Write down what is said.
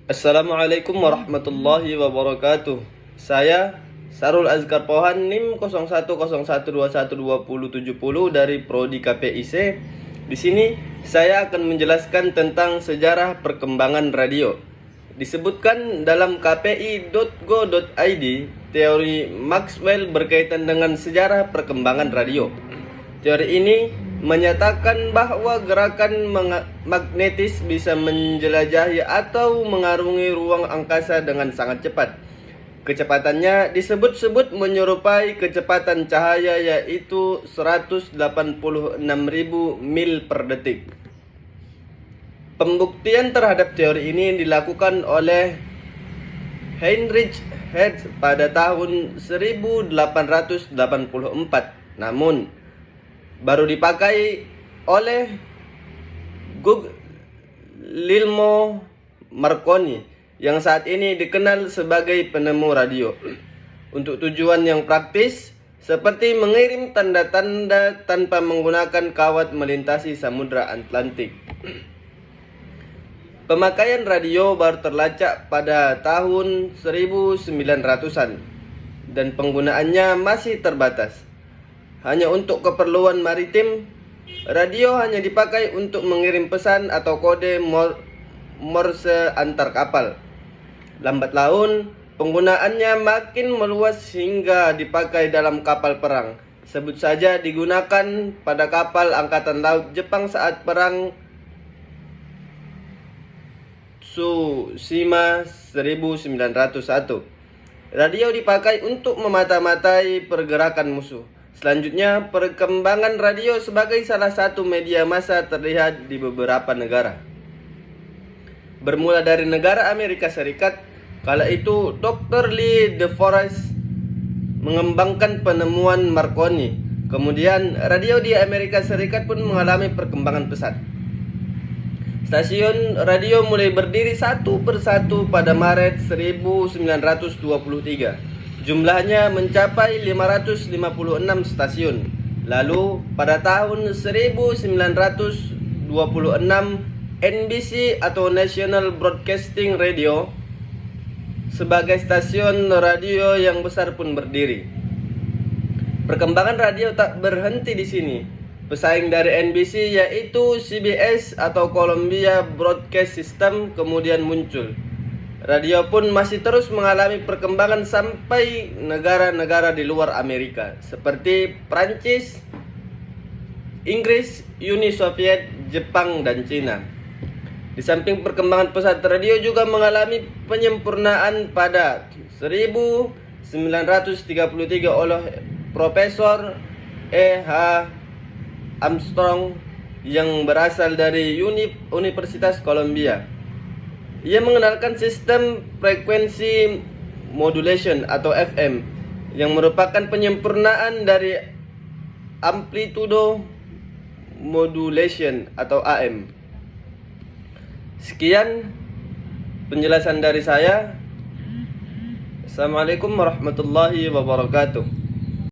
Assalamualaikum warahmatullahi wabarakatuh. Saya Sarul Azkar Pohan NIM 0101212070 dari Prodi KPIC. Di sini saya akan menjelaskan tentang sejarah perkembangan radio. Disebutkan dalam kpi.go.id, teori Maxwell berkaitan dengan sejarah perkembangan radio. Teori ini menyatakan bahwa gerakan magnetis bisa menjelajahi atau mengarungi ruang angkasa dengan sangat cepat. Kecepatannya disebut-sebut menyerupai kecepatan cahaya, yaitu 186.000 mil per detik. Pembuktian terhadap teori ini dilakukan oleh Heinrich Hertz pada tahun 1884. Namun baru dipakai oleh Guglielmo Marconi yang saat ini dikenal sebagai penemu radio untuk tujuan yang praktis seperti mengirim tanda-tanda tanpa menggunakan kawat melintasi Samudra Atlantik. Pemakaian radio baru terlacak pada tahun 1900-an dan penggunaannya masih terbatas. Hanya untuk keperluan maritim, radio hanya dipakai untuk mengirim pesan atau kode Morse antar kapal. Lambat laun, penggunaannya makin meluas hingga dipakai dalam kapal perang. Sebut saja digunakan pada kapal Angkatan Laut Jepang saat perang Tsushima 1901. Radio dipakai untuk memata-matai pergerakan musuh. Selanjutnya, perkembangan radio sebagai salah satu media massa terlihat di beberapa negara. Bermula dari negara Amerika Serikat, kala itu Dr. Lee De Forest mengembangkan penemuan Marconi. Kemudian, radio di Amerika Serikat pun mengalami perkembangan pesat. Stasiun radio mulai berdiri satu persatu pada Maret 1923. Jumlahnya mencapai 556 stasiun. Lalu pada tahun 1926, NBC atau National Broadcasting Radio sebagai stasiun radio yang besar pun berdiri. Perkembangan radio tak berhenti di sini. Pesaing dari NBC yaitu CBS atau Columbia Broadcast System kemudian muncul. Radio pun masih terus mengalami perkembangan sampai negara-negara di luar Amerika seperti Prancis, Inggris, Uni Soviet, Jepang, dan Cina. Di samping perkembangan pesat, radio juga mengalami penyempurnaan pada 1933 oleh Profesor E.H. Armstrong yang berasal dari Universitas Columbia. Ia mengenalkan sistem frekuensi modulation atau FM yang merupakan penyempurnaan dari amplitudo modulation atau AM. Sekian penjelasan dari saya. Assalamualaikum warahmatullahi wabarakatuh.